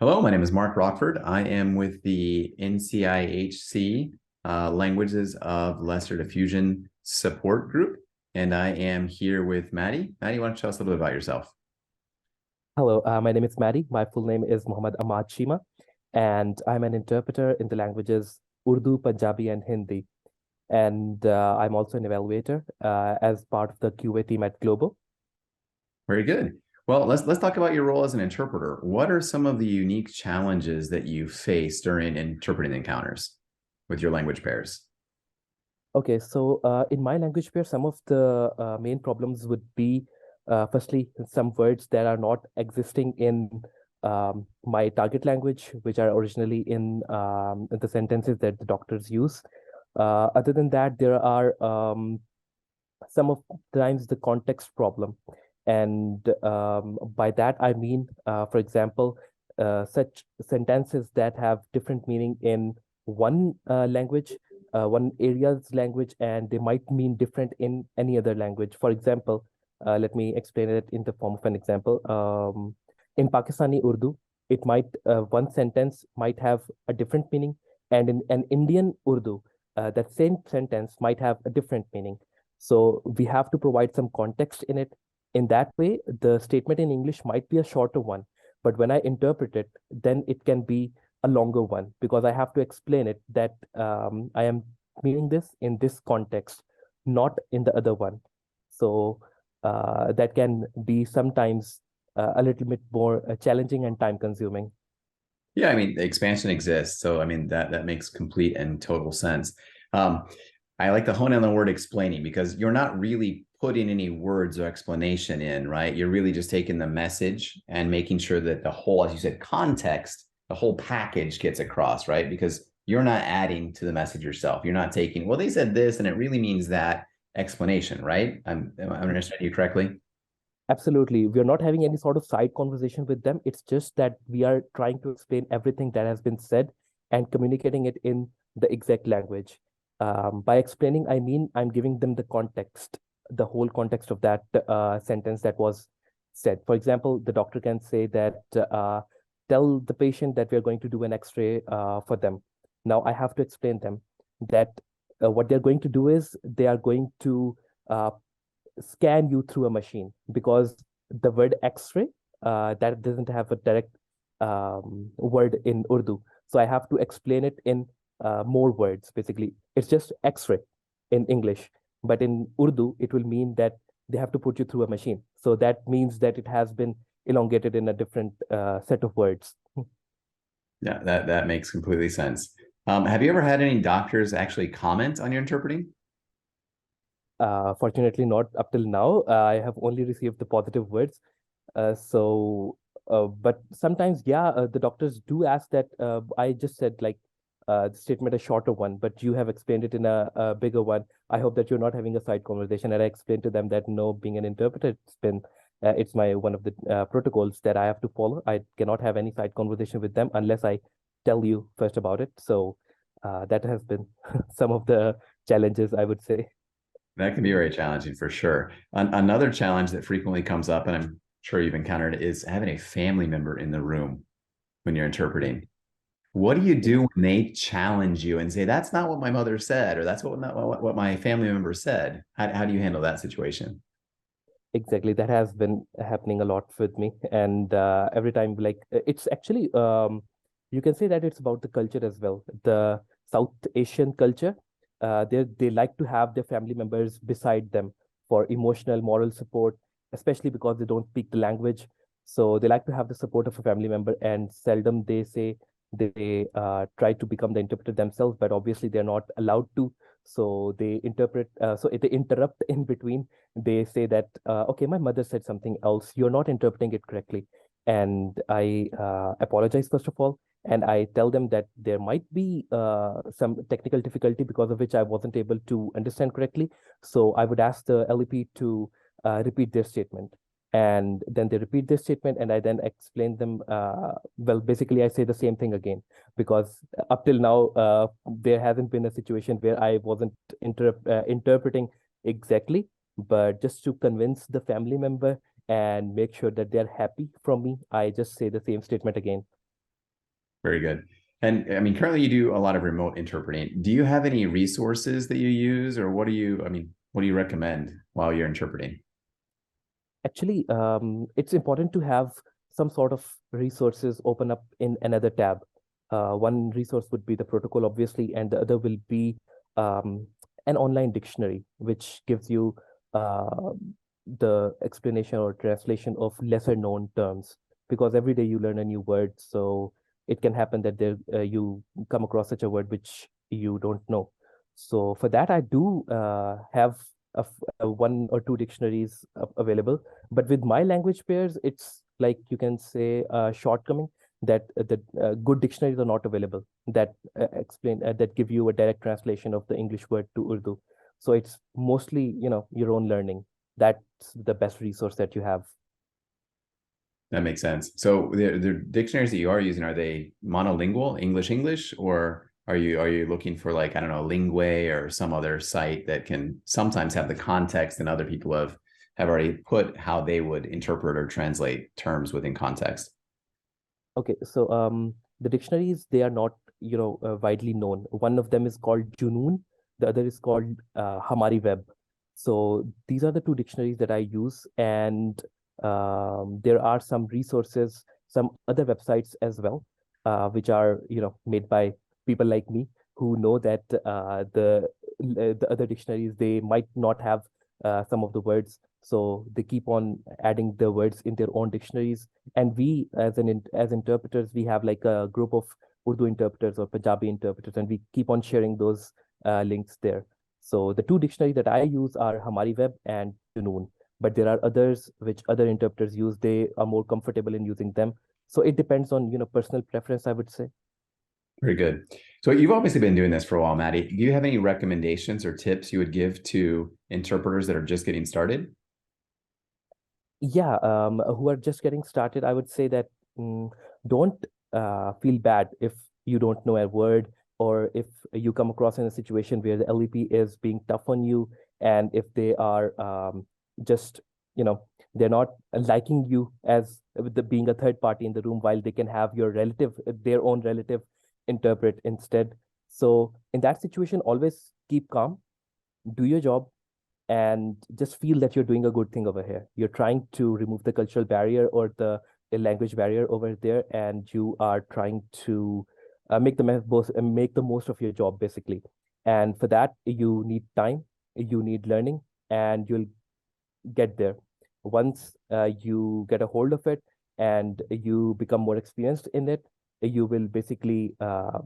Hello, my name is Mark Rockford. I am with the NCIHC Languages of Lesser Diffusion Support Group, and I am here with Maddie. Maddie, why don't you tell us a little bit about yourself? Hello, my name is Maddie. My full name is Muhammad Cheema, and I'm an interpreter in the languages Urdu, Punjabi, and Hindi. And I'm also an evaluator as part of the QA team at Global. Very good. Well, let's talk about your role as an interpreter. What are some of the unique challenges that you face during interpreting encounters with your language pairs? Okay, so in my language pair, some of the main problems would be, firstly, some words that are not existing in my target language, which are originally in the sentences that the doctors use. Other than that, there are some of the times the context problem. And by that, I mean, for example, such sentences that have different meaning in one language, one area's language, and they might mean different in any other language. For example, let me explain it in the form of an example. In Pakistani Urdu, it might one sentence might have a different meaning, and in an Indian Urdu, that same sentence might have a different meaning. So we have to provide some context in it. In that way, the statement in English might be a shorter one, but when I interpret it, then it can be a longer one because I have to explain it that I am meaning this in this context, not in the other one. So that can be sometimes a little bit more challenging and time consuming. Yeah, I mean, the expansion exists. So, I mean, that makes complete and total sense. Um, I like to hone in on the word explaining because you're not really putting any words or explanation in, right? You're really just taking the message and making sure that the whole, as you said, context, the whole package gets across, right? Because you're not adding to the message yourself. You're not taking, well, they said this and it really means that explanation, right? I'm understanding you correctly. Absolutely. We are not having any sort of side conversation with them. It's just that we are trying to explain everything that has been said and communicating it in the exact language. By explaining, I mean I'm giving them the context, the whole context of that sentence that was said. For example, the doctor can say that tell the patient that we are going to do an X-ray for them. Now I have to explain them that what they're going to do is they are going to scan you through a machine because the word X-ray that doesn't have a direct word in Urdu. So I have to explain it in more words. Basically, it's just X-ray in English, but in Urdu it will mean that they have to put you through a machine. So that means that it has been elongated in a different set of words. Yeah, that makes completely sense. Have you ever had any doctors actually comment on your interpreting? Fortunately, not up till now. I have only received the positive words. But sometimes, yeah, the doctors do ask that. I just said like the statement a shorter one, but you have explained it in a bigger one. I hope that you're not having a side conversation. And I explained to them that no, being an interpreter, it's my one of the protocols that I have to follow. I cannot have any side conversation with them unless I tell you first about it. So that has been some of the challenges, I would say. That can be very challenging for sure. Another challenge that frequently comes up, and I'm sure you've encountered, is having a family member in the room when you're interpreting. What do you do when they challenge you and say, that's not what my mother said, or that's not what my family member said? How do you handle that situation? Exactly, that has been happening a lot with me, and every time, like it's actually, you can say that it's about the culture as well. The South Asian culture, they like to have their family members beside them for emotional, moral support, especially because they don't speak the language. So they like to have the support of a family member, and seldom they say they try to become the interpreter themselves, but obviously they're not allowed to. So they interpret, so they interrupt in between. They say that okay, my mother said something else, you're not interpreting it correctly, and I apologize first of all, and I tell them that there might be some technical difficulty because of which I wasn't able to understand correctly, so I would ask the LEP to repeat their statement, and then they repeat their statement, and I then explain them, well, basically I say the same thing again, because up till now there hasn't been a situation where I wasn't interpreting exactly, but just to convince the family member and make sure that they're happy from me, I just say the same statement again. Very good. And I mean, currently you do a lot of remote interpreting. Do you have any resources that you use, or what do you, I mean, what do you recommend while you're interpreting? Actually, it's important to have some sort of resources open up in another tab. One resource would be the protocol, obviously, and the other will be um, an online dictionary, which gives you uh, the explanation or translation of lesser known terms. Because every day you learn a new word, so it can happen that you come across such a word which you don't know. So for that, I do have one or two dictionaries available, but with my language pairs, it's like you can say a shortcoming that the good dictionaries are not available that explain that give you a direct translation of the English word to Urdu. So it's mostly, your own learning. That's the best resource that you have. That makes sense. So the dictionaries that you are using, are they monolingual, English, or are you looking for, like, I don't know, Lingua or some other site that can sometimes have the context and other people have already put how they would interpret or translate terms within context? Okay, so the dictionaries, they are not, widely known. One of them is called Junoon, the other is called Hamari Web. So these are the two dictionaries that I use, and there are some resources, some other websites as well, which are, made by people like me who know that the other dictionaries, they might not have some of the words, so they keep on adding the words in their own dictionaries. And we, as interpreters, we have like a group of Urdu interpreters or Punjabi interpreters, and we keep on sharing those links there. So the two dictionaries that I use are Hamari Web and Junoon, but there are others which other interpreters use. They are more comfortable in using them. So it depends on, personal preference, I would say. Very good. So you've obviously been doing this for a while, Maddie. Do you have any recommendations or tips you would give to interpreters that are just getting started? Yeah, who are just getting started, I would say that don't feel bad if you don't know a word, or if you come across in a situation where the LEP is being tough on you, and if they are just, they're not liking you as with the being a third party in the room, while they can have your relative, their own relative, interpret instead. So in that situation, always keep calm, do your job, and just feel that you're doing a good thing over here. You're trying to remove the cultural barrier or the language barrier over there, and you are trying to make the most of your job, basically. And for that, you need time, you need learning, and you'll get there. Once you get a hold of it and you become more experienced in it, you will basically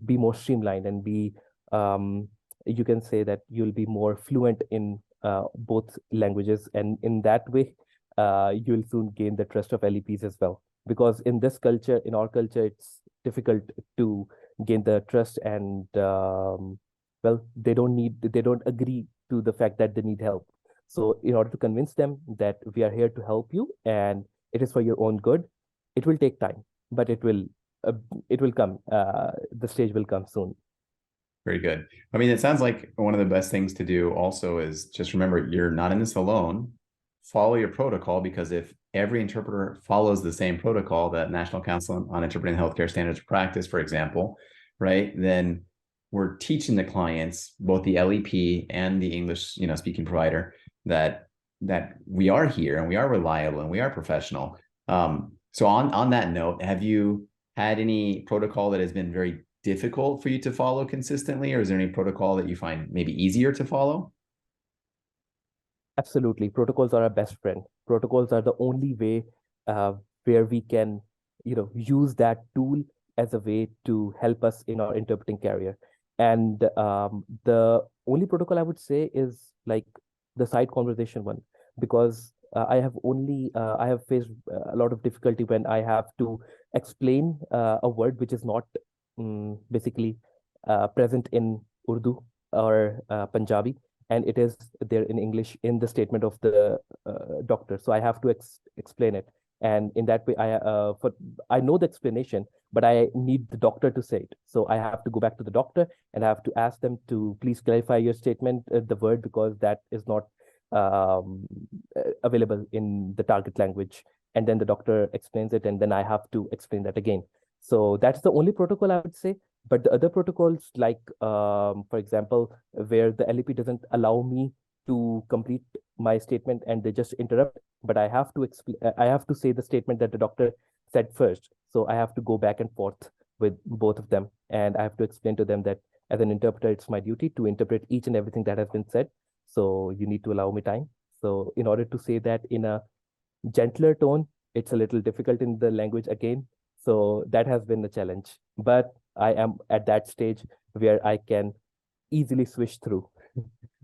be more streamlined and be, you can say that you'll be more fluent in both languages. And in that way, you'll soon gain the trust of LEPs as well. Because in this culture, in our culture, it's difficult to gain the trust, and well, they don't agree to the fact that they need help. So in order to convince them that we are here to help you and it is for your own good, it will take time, but uh, it will come. The stage will come soon. Very good. I mean, it sounds like one of the best things to do also is just remember you're not in this alone. Follow your protocol, because if every interpreter follows the same protocol that National Council on Interpreting Healthcare Standards of Practice, for example, right, then we're teaching the clients, both the LEP and the English, speaking provider, that we are here and we are reliable and we are professional. So on that note, have you had any protocol that has been very difficult for you to follow consistently, or is there any protocol that you find maybe easier to follow? Absolutely. Protocols are our best friend. Protocols are the only way uh, where we can, use that tool as a way to help us in our interpreting career. And the only protocol I would say is like the side conversation one, because I have faced a lot of difficulty when I have to explain a word which is not basically present in Urdu or Punjabi, and it is there in English in the statement of the doctor. So I have to explain it, and in that way, I know the explanation, but I need the doctor to say it. So I have to go back to the doctor and I have to ask them to please clarify your statement, the word, because that is not available in the target language. And then the doctor explains it, and then I have to explain that again. So that's the only protocol I would say. But the other protocols, like for example, where the LEP doesn't allow me to complete my statement and they just interrupt, but I have to explain, I have to say the statement that the doctor said first. So I have to go back and forth with both of them, and I have to explain to them that as an interpreter, it's my duty to interpret each and everything that has been said. So you need to allow me time. So in order to say that in a gentler tone, it's a little difficult in the language again. So that has been a challenge. But I am at that stage where I can easily switch through.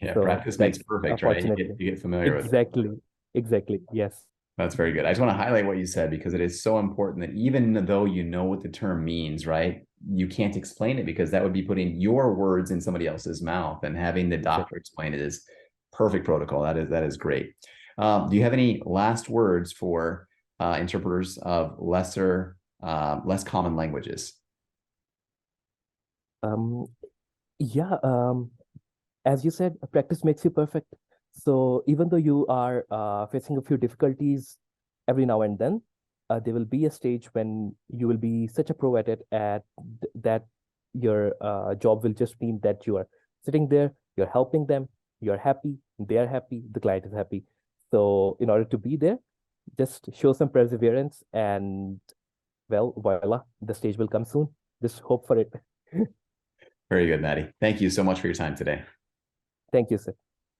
Yeah, So practice makes that's perfect, right? unfortunately. You get familiar with it. Exactly. Exactly. Yes. That's very good. I just want to highlight what you said because it is so important that even though you know what the term means, right, you can't explain it because that would be putting your words in somebody else's mouth, and having the doctor Exactly. explain it is perfect protocol. That is great. Do you have any last words for interpreters of less common languages? Um, yeah, as you said, practice makes you perfect. So even though you are facing a few difficulties every now and then, there will be a stage when you will be such a pro at it that your job will just mean that you are sitting there, you're helping them, you're happy, they're happy, the client is happy. So in order to be there, just show some perseverance and well, voila, the stage will come soon. Just hope for it. Very good, Maddie. Thank you so much for your time today. Thank you, sir.